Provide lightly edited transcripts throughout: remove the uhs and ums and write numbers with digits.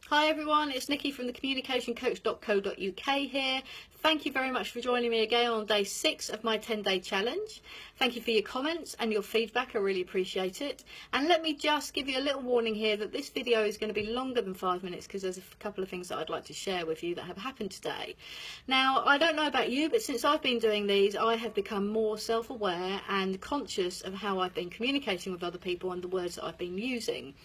Hi everyone, it's Nikki from thecommunicationcoach.co.uk here. Thank you very much for joining me again on day 6 of my 10-day challenge. Thank you for your comments and your feedback, I really appreciate it. And let me just give you a little warning here that this video is going to be longer than 5 minutes because there's a couple of things that I'd like to share with you that have happened today. Now, I don't know about you, but since I've been doing these, I have become more self-aware and conscious of how I've been communicating with other people and the words that I've been using.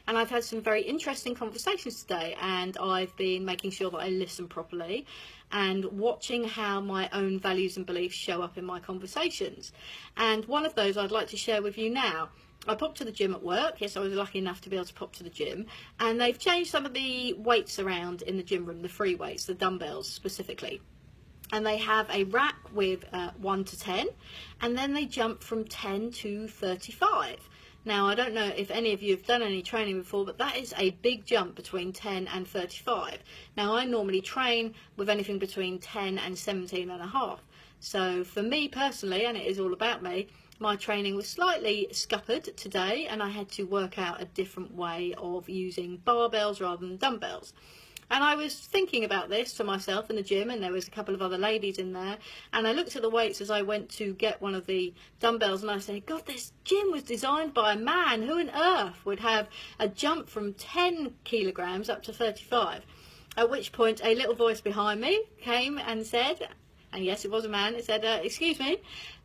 And I've had some very interesting conversations today, and I've been making sure that I listen properly and watching how my own values and beliefs show up in my conversations. And one of those I'd like to share with you now. I popped to the gym at work. Yes, I was lucky enough to be able to pop to the gym, and they've changed some of the weights around in the gym room, the free weights, the dumbbells specifically. And they have a rack with 1 to 10, and then they jump from 10 to 35. Now, I don't know if any of you have done any training before, but that is a big jump between 10 and 35. Now, I normally train with anything between 10 and 17 and a half. So for me personally, and it is all about me, my training was slightly scuppered today, and I had to work out a different way of using barbells rather than dumbbells. And I was thinking about this for myself in the gym, and there was a couple of other ladies in there, and I looked at the weights as I went to get one of the dumbbells, and I said, God, this gym was designed by a man. Who on earth would have a jump from 10 kilograms up to 35? At which point a little voice behind me came and said, and yes, it was a man, it said, excuse me,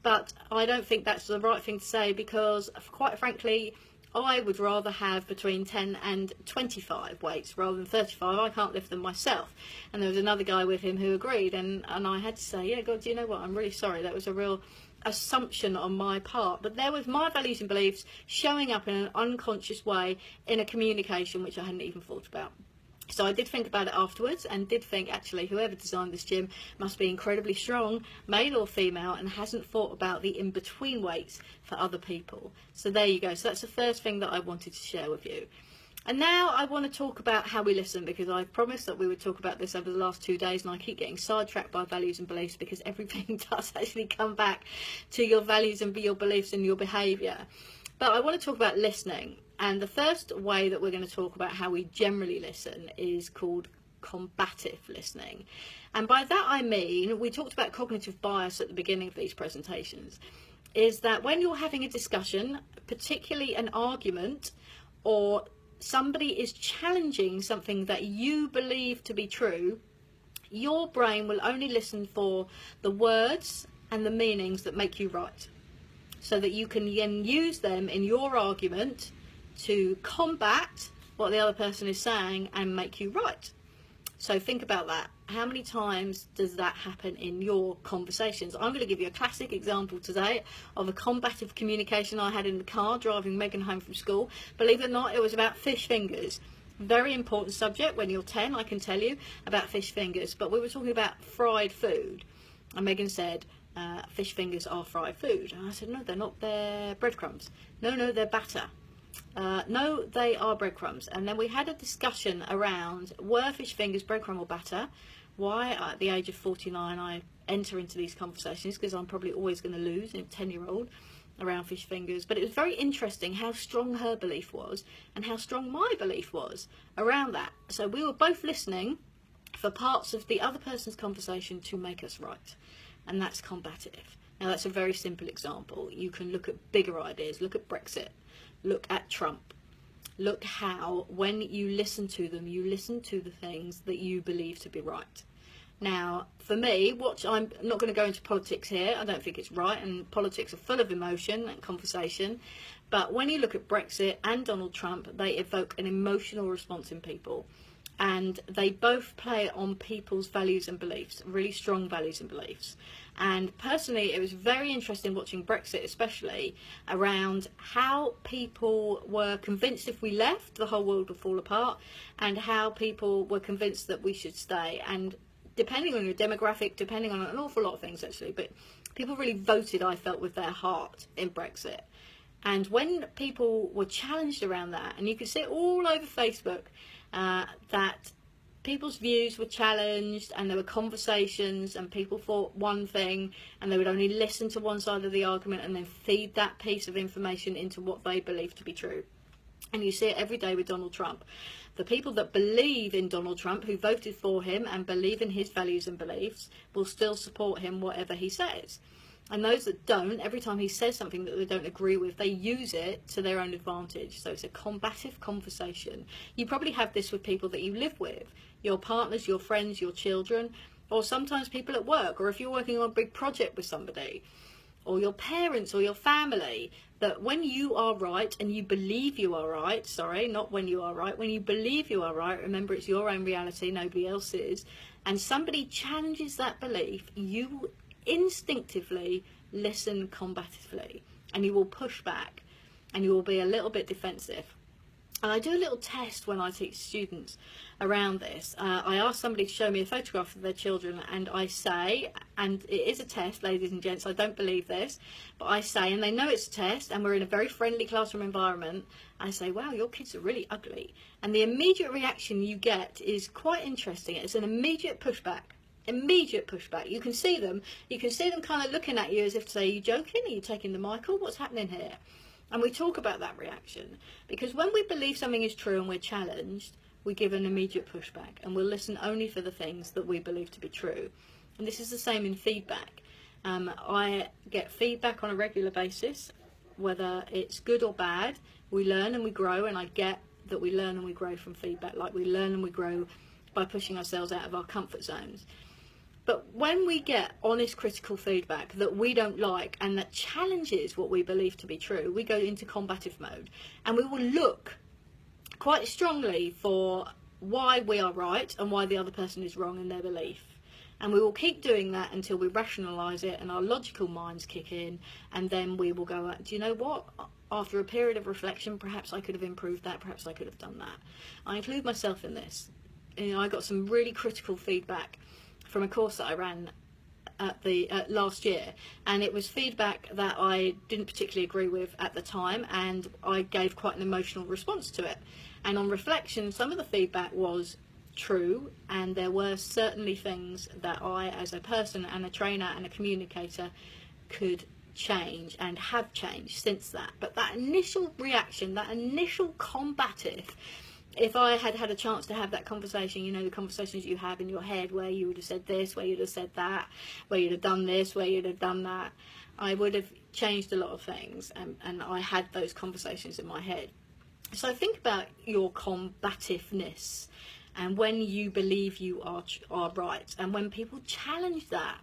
but I don't think that's the right thing to say, because quite frankly, I would rather have between 10 and 25 weights rather than 35. I can't lift them myself. And there was another guy with him who agreed, and I had to say, yeah, God, do you know what? I'm really sorry. That was a real assumption on my part. But there was my values and beliefs showing up in an unconscious way in a communication which I hadn't even thought about. So I did think about it afterwards, and did think, actually, whoever designed this gym must be incredibly strong, male or female, and hasn't thought about the in-between weights for other people. So there you go. So that's the first thing that I wanted to share with you. And now I want to talk about how we listen, because I promised that we would talk about this over the last 2 days, and I keep getting sidetracked by values and beliefs, because everything does actually come back to your values and your beliefs and your behaviour. But I want to talk about listening. And the first way that we're going to talk about how we generally listen is called combative listening. And by that I mean, we talked about cognitive bias at the beginning of these presentations, is that when you're having a discussion, particularly an argument, or somebody is challenging something that you believe to be true, your brain will only listen for the words and the meanings that make you right, so that you can then use them in your argument to combat what the other person is saying and make you right. So think about that. How many times does that happen in your conversations? I'm going to give you a classic example today of a combative communication I had in the car driving Megan home from school. Believe it or not, it was about fish fingers. Very important subject when you're 10, I can tell you, about fish fingers. But we were talking about fried food, and Megan said, fish fingers are fried food. And I said, no, they're not, they're breadcrumbs. No, they're batter. No, they are breadcrumbs. And then we had a discussion around, were fish fingers breadcrumb or batter? Why at the age of 49 I enter into these conversations, because I'm probably always going to lose in a 10-year-old around fish fingers. But it was very interesting how strong her belief was and how strong my belief was around that. So we were both listening for parts of the other person's conversation to make us right. And that's combative. Now, that's a very simple example. You can look at bigger ideas. Look at Brexit. Look at Trump. Look how, when you listen to them, you listen to the things that you believe to be right. Now, for me, I'm not going to go into politics here. I don't think it's right, and politics are full of emotion and conversation. But when you look at Brexit and Donald Trump, they evoke an emotional response in people. And they both play on people's values and beliefs, really strong values and beliefs. And personally, it was very interesting watching Brexit, especially around how people were convinced if we left, the whole world would fall apart, and how people were convinced that we should stay. And depending on your demographic, depending on an awful lot of things actually, but people really voted, I felt, with their heart in Brexit. And when people were challenged around that, and you could see it all over Facebook, that people's views were challenged, and there were conversations, and people thought one thing, and they would only listen to one side of the argument and then feed that piece of information into what they believed to be true. And you see it every day with Donald Trump. The people that believe in Donald Trump, who voted for him and believe in his values and beliefs, will still support him whatever he says. And those that don't, every time he says something that they don't agree with, they use it to their own advantage. So it's a combative conversation. You probably have this with people that you live with, your partners, your friends, your children, or sometimes people at work, or if you're working on a big project with somebody, or your parents or your family, that when you are right and you believe you are right, sorry, not when you are right, when you believe you are right, remember it's your own reality, nobody else's, and somebody challenges that belief, you instinctively listen combatively, and you will push back, and you will be a little bit defensive. And I do a little test when I teach students around this. I ask somebody to show me a photograph of their children, and I say, and it is a test, ladies and gents, I don't believe this, but I say, and they know it's a test, and we're in a very friendly classroom environment, I say, wow, your kids are really ugly. And the immediate reaction you get is quite interesting. It's an immediate pushback. Immediate pushback. You can see them kind of looking at you as if to say, are you joking? Are you taking the Michael? What's happening here? And we talk about that reaction, because when we believe something is true and we're challenged, we give an immediate pushback, and we'll listen only for the things that we believe to be true. And this is the same in feedback. I get feedback on a regular basis, whether it's good or bad. We learn and we grow, and I get that we learn and we grow from feedback, like we learn and we grow by pushing ourselves out of our comfort zones. But when we get honest, critical feedback that we don't like and that challenges what we believe to be true, we go into combative mode, and we will look quite strongly for why we are right and why the other person is wrong in their belief. And we will keep doing that until we rationalise it and our logical minds kick in, and then we will go, do you know what? After a period of reflection, perhaps I could have improved that, perhaps I could have done that. I include myself in this. I got some really critical feedback from a course that I ran at last year, and it was feedback that I didn't particularly agree with at the time, and I gave quite an emotional response to it. And on reflection, some of the feedback was true, and there were certainly things that I, as a person and a trainer and a communicator, could change and have changed since that. But that initial reaction, that initial combative, if I had had a chance to have that conversation, you know, the conversations you have in your head where you would have said this, where you'd have said that, where you'd have done this, where you'd have done that, I would have changed a lot of things, and I had those conversations in my head. So think about your combativeness, and when you believe you are right, and when people challenge that,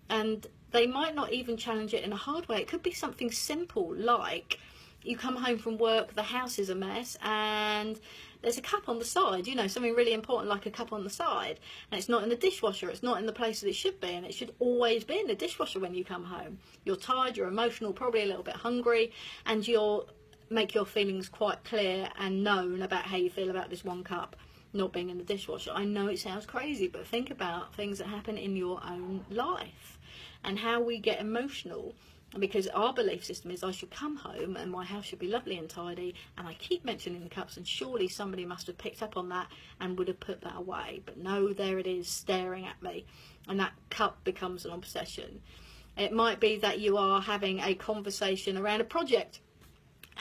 and they might not even challenge it in a hard way. It could be something simple, like you come home from work, the house is a mess, and there's a cup on the side, you know, something really important like a cup on the side, and it's not in the dishwasher, it's not in the place that it should be, and it should always be in the dishwasher when you come home. You're tired, you're emotional, probably a little bit hungry, and you'll make your feelings quite clear and known about how you feel about this one cup not being in the dishwasher. I know it sounds crazy, but think about things that happen in your own life and how we get emotional. Because our belief system is I should come home and my house should be lovely and tidy, and I keep mentioning the cups, and surely somebody must have picked up on that and would have put that away. But no, there it is staring at me, and that cup becomes an obsession. It might be that you are having a conversation around a project,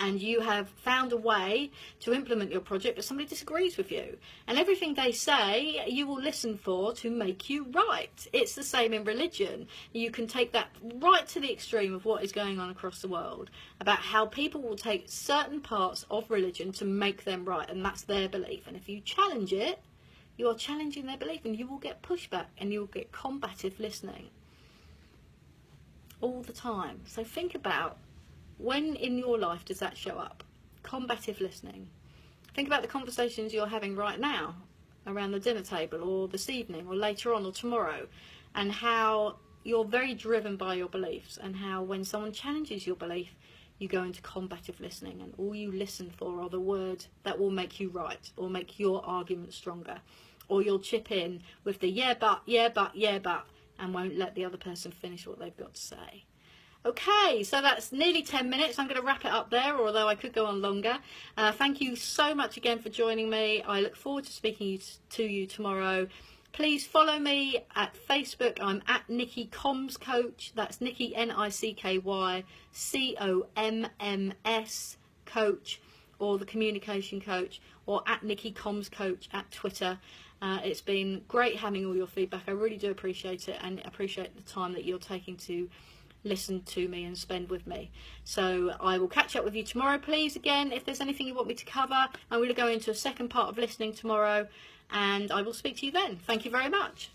and you have found a way to implement your project, but somebody disagrees with you. And everything they say, you will listen for to make you right. It's the same in religion. You can take that right to the extreme of what is going on across the world, about how people will take certain parts of religion to make them right, and that's their belief. And if you challenge it, you are challenging their belief, and you will get pushback, and you will get combative listening all the time. So think about, when in your life does that show up? Combative listening. Think about the conversations you're having right now around the dinner table, or this evening, or later on, or tomorrow, and how you're very driven by your beliefs, and how when someone challenges your belief, you go into combative listening, and all you listen for are the words that will make you right, or make your argument stronger. Or you'll chip in with the yeah but, and won't let the other person finish what they've got to say. Okay, so that's nearly 10 minutes. I'm going to wrap it up there, although I could go on longer. Thank you so much again for joining me. I look forward to speaking to you tomorrow. Please follow me at Facebook. I'm at Nikki Comms Coach. That's Nikki, Nikky, Comms Coach. or the Communication Coach, or at Nikki Comms Coach at Twitter. It's been great having all your feedback. I really do appreciate it, and appreciate the time that you're taking to listen to me and spend with me. So I will catch up with you tomorrow. Please, again, if there's anything you want me to cover, I'm going to go into a second part of listening tomorrow, and I will speak to you then. Thank you very much.